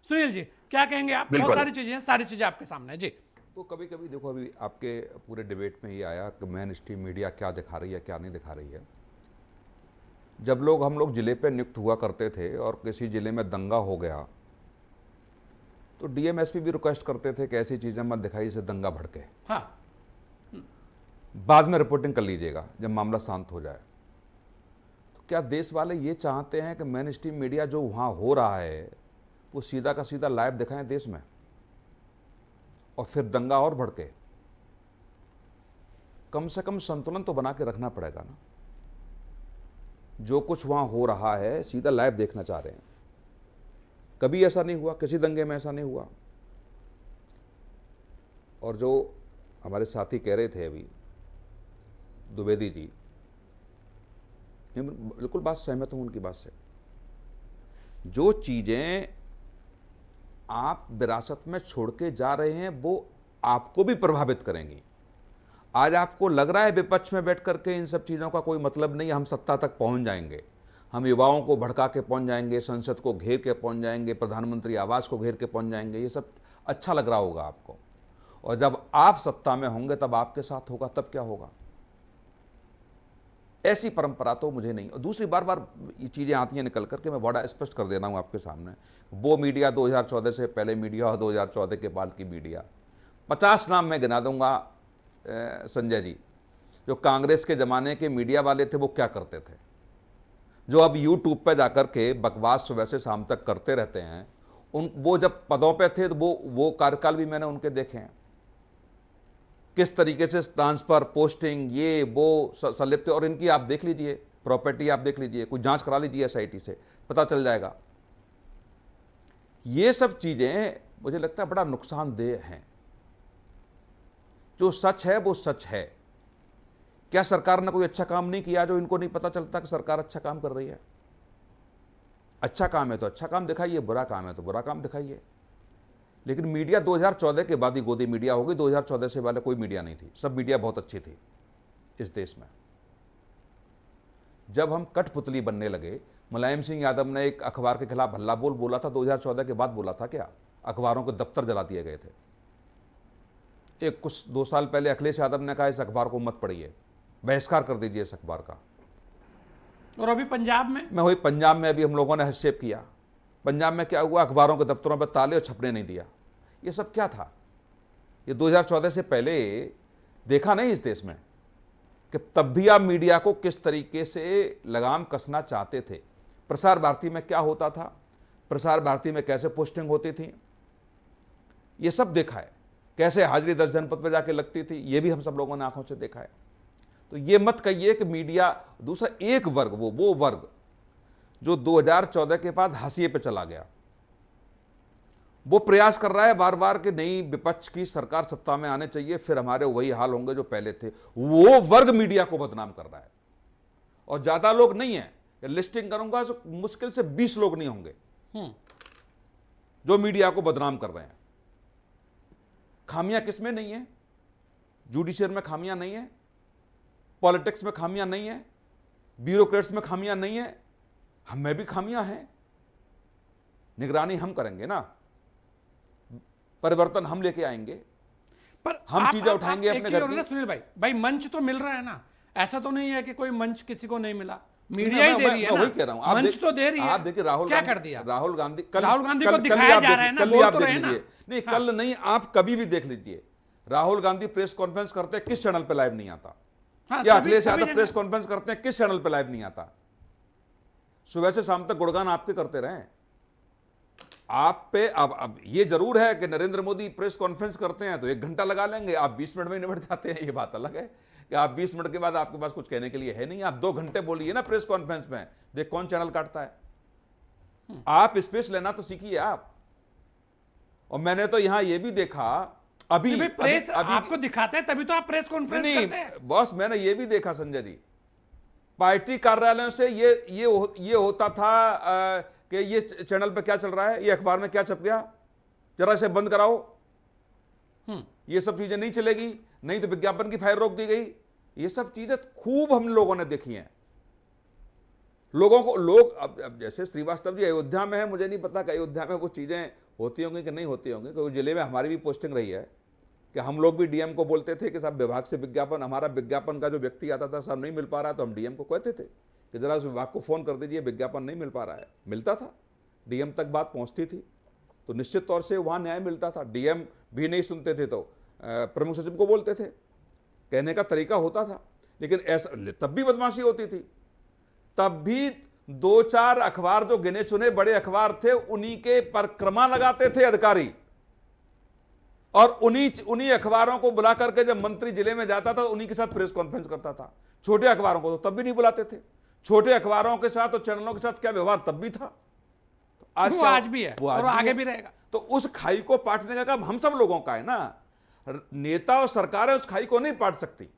सुनील जी क्या कहेंगे आप? बहुत बिल्कुल। सारी चीजें हैं, सारी चीजें आपके सामने है जी। तो कभी कभी देखो, अभी आपके पूरे डिबेट में ये आया कि मेन स्ट्रीम मीडिया क्या दिखा रही है क्या नहीं दिखा रही है। जब हम लोग जिले पे नियुक्त हुआ करते थे और किसी जिले में दंगा हो गया तो डीएमएसपी भी रिक्वेस्ट करते थे कि ऐसी चीज़ें मत दिखाई जिससे दंगा भड़के, हाँ, बाद में रिपोर्टिंग कर लीजिएगा जब मामला शांत हो जाए। तो क्या देश वाले ये चाहते हैं कि मेन स्ट्रीम मीडिया जो वहाँ हो रहा है वो सीधा का सीधा लाइव दिखाएं देश में और फिर दंगा और भड़के? कम से कम संतुलन तो बना के रखना पड़ेगा ना। जो कुछ वहाँ हो रहा है सीधा लाइव देखना चाह रहे हैं। कभी ऐसा नहीं हुआ, किसी दंगे में ऐसा नहीं हुआ। और जो हमारे साथी कह रहे थे अभी, द्विवेदी जी, बिल्कुल बात सहमत हूँ उनकी बात से। जो चीज़ें आप विरासत में छोड़ के जा रहे हैं वो आपको भी प्रभावित करेंगी। आज आपको लग रहा है विपक्ष में बैठ करके इन सब चीज़ों का कोई मतलब नहीं, हम सत्ता तक पहुंच जाएंगे, हम युवाओं को भड़का के पहुंच जाएंगे, संसद को घेर के पहुंच जाएंगे, प्रधानमंत्री आवास को घेर के पहुंच जाएंगे, ये सब अच्छा लग रहा होगा आपको। और जब आप सत्ता में होंगे तब आपके साथ होगा, तब क्या होगा? ऐसी परंपरा तो मुझे नहीं। और दूसरी, बार बार ये चीज़ें आती हैं निकल करके, मैं बड़ा स्पष्ट कर दे रहा हूँ आपके सामने, वो मीडिया 2014 से पहले मीडिया और 2014 के बाद की मीडिया, 50 नाम मैं गिना दूंगा संजय जी, जो कांग्रेस के ज़माने के मीडिया वाले थे वो क्या करते थे, जो अब यूट्यूब पे जाकर के बकवास सुबह से शाम तक करते रहते हैं। वो जब पदों पे थे तो वो कार्यकाल भी मैंने उनके देखे हैं, किस तरीके से ट्रांसफ़र, पोस्टिंग, ये वो संलिप्त। और इनकी आप देख लीजिए प्रॉपर्टी, आप देख लीजिए, कोई जांच करा लीजिए एसआईटी से, पता चल जाएगा। ये सब चीज़ें मुझे लगता है बड़ा नुकसानदेह हैं। जो सच है वो सच है। क्या सरकार ने कोई अच्छा काम नहीं किया जो इनको नहीं पता चलता कि सरकार अच्छा काम कर रही है? अच्छा काम है तो अच्छा काम दिखाइए, बुरा काम है तो बुरा काम दिखाइए। लेकिन मीडिया 2014 के बाद ही गोदी मीडिया हो गई, 2014 से पहले कोई मीडिया नहीं थी, सब मीडिया बहुत अच्छी थी इस देश में। जब हम कठपुतली बनने लगे, मुलायम सिंह यादव ने एक अखबार के खिलाफ हल्ला बोला था, 2014 के बाद बोला था क्या? अखबारों के दफ्तर जला दिए गए थे। एक कुछ 2 साल पहले अखिलेश यादव ने कहा इस अखबार को मत पढ़िए, बहिष्कार कर दीजिए इस अखबार का। और अभी पंजाब में, मैं वही पंजाब में अभी हम लोगों ने हस्तक्षेप किया। पंजाब में क्या हुआ? अखबारों के दफ्तरों पर ताले और छपने नहीं दिया। ये सब क्या था? ये 2014 से पहले देखा नहीं इस देश में कि तब भी आप मीडिया को किस तरीके से लगाम कसना चाहते थे। प्रसार भारती में क्या होता था, प्रसार भारती में कैसे पोस्टिंग होती थी, ये सब देखा है। कैसे हाजिरी 10 जनपद पर जाके लगती थी, ये भी हम सब लोगों ने आंखों से देखा है। तो ये मत कहिए कि मीडिया, दूसरा एक वर्ग, वो वर्ग जो 2014 के बाद हाशिए पे चला गया, वो प्रयास कर रहा है बार बार कि नहीं, विपक्ष की सरकार सत्ता में आने चाहिए, फिर हमारे वही हाल होंगे जो पहले थे। वो वर्ग मीडिया को बदनाम कर रहा है। और ज्यादा लोग नहीं है, लिस्टिंग करूंगा तो मुश्किल से 20 लोग नहीं होंगे जो मीडिया को बदनाम कर रहे हैं। खामियां किसमें नहीं है? जुडिशियल में खामियां नहीं है, पॉलिटिक्स में खामियां नहीं है, ब्यूरोक्रेट्स में खामियां नहीं है, हमें भी खामियां हैं। निगरानी हम करेंगे ना, परिवर्तन हम लेके आएंगे, पर हम चीजें उठाएंगे अपने घर की। सुनील भाई मंच तो मिल रहा है ना, ऐसा तो नहीं है कि कोई मंच किसी को नहीं मिला, मीडिया ही दे रही है ना। वही कह रहा हूं, मंच तो दे रही है। आप देखिए क्या कर दिया राहुल गांधी को दिखाया जा रहा है ना, बोल तो रहे हैं ना। नहीं, कल नहीं, आप कभी भी देख लीजिए, राहुल गांधी प्रेस कॉन्फ्रेंस करते हैं, किस चैनल पे लाइव नहीं आता? क्या अखिलेश यादव प्रेस कॉन्फ्रेंस करते हैं, किस चैनल पे लाइव नहीं आता? सुबह से शाम तक गुणगान आपके करते रहे आप पे। अब ये जरूर है कि नरेंद्र मोदी प्रेस कॉन्फ्रेंस करते हैं तो 1 घंटा लगा लेंगे, आप 20 मिनट में निपट जाते हैं, ये बात अलग है कि आप 20 मिनट के बाद आपके पास कुछ कहने के लिए है नहीं। आप 2 घंटे बोलिए ना प्रेस कॉन्फ्रेंस में, देख कौन चैनल काटता है। आप स्पेस लेना तो सीखिए आप। और मैंने तो यहां ये भी देखा, अभी प्रेस आपको दिखाते हैं तभी तो आप प्रेस कॉन्फ्रेंस करते हैं। बॉस, मैंने ये भी देखा संजय जी, पार्टी कार्यालयों से ये होता था कि ये चैनल पे क्या चल रहा है, ये अखबार में क्या छप गया, जरा इसे बंद कराओ। ये सब चीजें नहीं चलेगी, नहीं तो विज्ञापन की फाइल रोक दी गई। ये सब चीजें खूब हम लोगों ने देखी हैं। लोगों को अब जैसे श्रीवास्तव जी अयोध्या में है, मुझे नहीं पता कि अयोध्या में वो चीजें होती होंगी कि नहीं होती होंगी, क्योंकि जिले में हमारी भी पोस्टिंग रही है कि हम लोग भी डीएम को बोलते थे कि साहब विभाग से विज्ञापन, हमारा विज्ञापन का जो व्यक्ति आता था साहब नहीं मिल पा रहा है, तो हम डीएम को कहते थे कि जरा उस विभाग को फ़ोन कर दीजिए, विज्ञापन नहीं मिल पा रहा है। मिलता था, डीएम तक बात पहुंचती थी, तो निश्चित तौर से वहाँ न्याय मिलता था। डीएम भी नहीं सुनते थे तो प्रमुख सचिव को बोलते थे, कहने का तरीका होता था। लेकिन ऐसा तब भी बदमाशी होती थी, तब भी 2-4 अखबार जो गिने चुने बड़े अखबार थे उन्हीं के परिक्रमा लगाते थे अधिकारी, और उन्हीं अखबारों को बुला करके जब मंत्री जिले में जाता था उन्हीं के साथ प्रेस कॉन्फ्रेंस करता था। छोटे अखबारों को तो तब भी नहीं बुलाते थे। छोटे अखबारों के साथ और चैनलों के साथ क्या व्यवहार तब भी था, तो वो आज भी है और आगे भी रहेगा। तो उस खाई को पाटने का काम हम सब लोगों का है ना। नेता और सरकारें उस खाई को नहीं पाट सकती।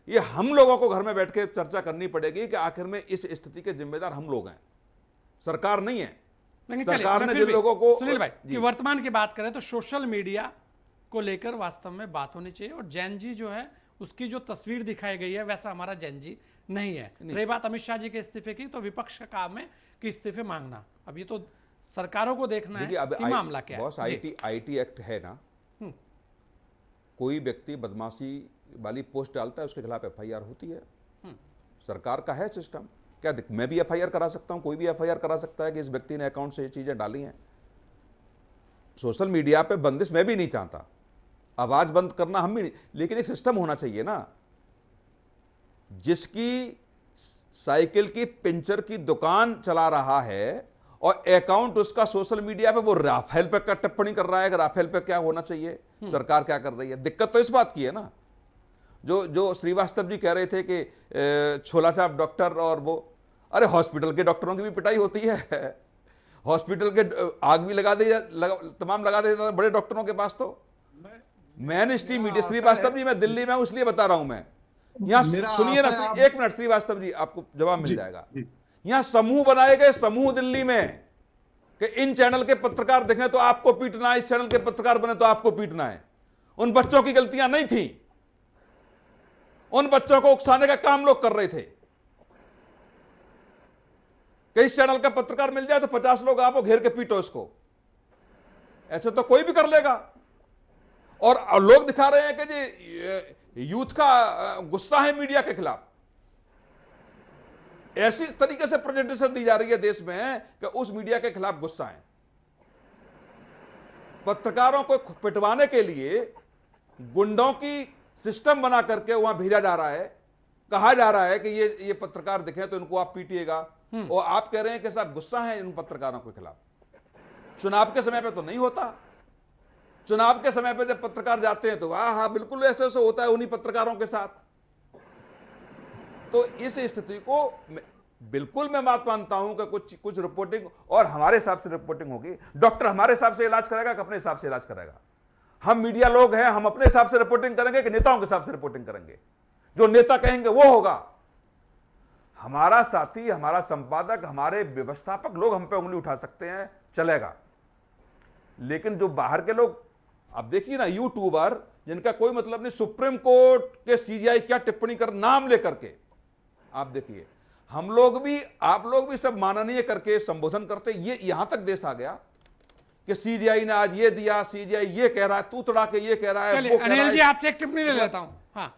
ये हम लोगों को घर में बैठ के चर्चा करनी पड़ेगी कि आखिर में इस स्थिति के जिम्मेदार हम लोग हैं, सरकार नहीं है। सरकार ने जिन लोगों को, सुनील भाई कि वर्तमान की बात करें तो सोशल मीडिया को लेकर वास्तव में बात होनी चाहिए, और जैन जी जो है उसकी जो तस्वीर दिखाई गई है वैसा हमारा जैन जी नहीं है। रही बात अमित शाह जी के इस्तीफे की, तो विपक्ष का काम है कि इस्तीफे मांगना। अब ये तो सरकारों को देखना है कि मामला क्या है। बॉस, आईटी एक्ट है ना, कोई व्यक्ति बदमाशी वाली पोस्ट डालता है उसके खिलाफ एफआईआर होती है। सरकार का है सिस्टम। क्या मैं भी एफआईआर करा सकता हूं, कोई भी एफआईआर करा सकता है कि इस व्यक्ति ने अकाउंट से ये चीजें डाली हैं। सोशल मीडिया पे बंदिश मैं भी नहीं चाहता, आवाज बंद करना हम भी नहीं, लेकिन एक सिस्टम होना चाहिए ना। जिसकी साइकिल की पंचर की दुकान चला रहा है और अकाउंट उसका सोशल मीडिया पे, वो राफेल पे का टिप्पणी कर रहा है कि राफेल पे क्या होना चाहिए, सरकार क्या कर रही है। दिक्कत तो इस बात की है ना, जो श्रीवास्तव जी कह रहे थे कि छोला छाप डॉक्टर, और वो अरे हॉस्पिटल के डॉक्टरों की भी पिटाई होती है। हॉस्पिटल के आग भी लगा दे, तमाम लगा देता बड़े डॉक्टरों के पास। तो man stream media, Srivastava ji मैं दिल्ली में हूं इसलिए बता रहा हूं मैं। यहां सुनिए ना, एक मिनट श्रीवास्तव जी, आपको जवाब मिल जाएगा। यहां समूह बनाए गए, समूह दिल्ली में, कि इन चैनल के पत्रकार देखें तो आपको पीटना है, इस चैनल के पत्रकार बने तो आपको पीटना है। उन बच्चों की गलतियां नहीं थी, उन बच्चों को उकसाने का काम लोग कर रहे थे कि इस चैनल का पत्रकार मिल जाए तो 50 लोग आपको घेर के पीटो इसको। ऐसे तो कोई भी कर लेगा। और लोग दिखा रहे हैं कि जी यूथ का गुस्सा है मीडिया के खिलाफ। ऐसी तरीके से प्रेजेंटेशन दी जा रही है देश में कि उस मीडिया के खिलाफ गुस्सा है। पत्रकारों को पिटवाने के लिए गुंडों की सिस्टम बना करके वहां भेजा जा रहा है, कहा जा रहा है कि ये पत्रकार दिखे तो इनको आप पीटिएगा, और आप कह रहे हैं कि साहब गुस्सा है इन पत्रकारों के खिलाफ। चुनाव के समय पे तो नहीं होता। चुनाव के समय पे जब पत्रकार जाते हैं तो हाँ बिल्कुल ऐसे ऐसे होता है उन्हीं पत्रकारों के साथ। तो इस स्थिति को बिल्कुल मैं बात मानता हूं कि कुछ रिपोर्टिंग, और हमारे हिसाब से रिपोर्टिंग होगी। डॉक्टर हमारे हिसाब से इलाज करेगा कि अपने हिसाब से इलाज करेगा। हम मीडिया लोग हैं, हम अपने हिसाब से रिपोर्टिंग करेंगे कि नेताओं के हिसाब से रिपोर्टिंग करेंगे। जो नेता कहेंगे वो होगा। हमारा साथी, हमारा संपादक, हमारे व्यवस्थापक लोग हम पे उंगली उठा सकते हैं, चलेगा। लेकिन जो बाहर के लोग, आप देखिए ना, यूट्यूबर जिनका कोई मतलब नहीं, सुप्रीम कोर्ट के सीजीआई क्या टिप्पणी कर नाम लेकर के, आप देखिए, हम लोग भी, आप लोग भी सब माननीय करके संबोधन करते। ये यहां तक देश आ गया कि सीजीआई ने आज ये दिया, सीजीआई ये कह रहा है, तू तड़ा के ये कह रहा है, वो कह रहा है। अनिल जी आपसे एक टिप्पणी ले लेता हूं। हाँ,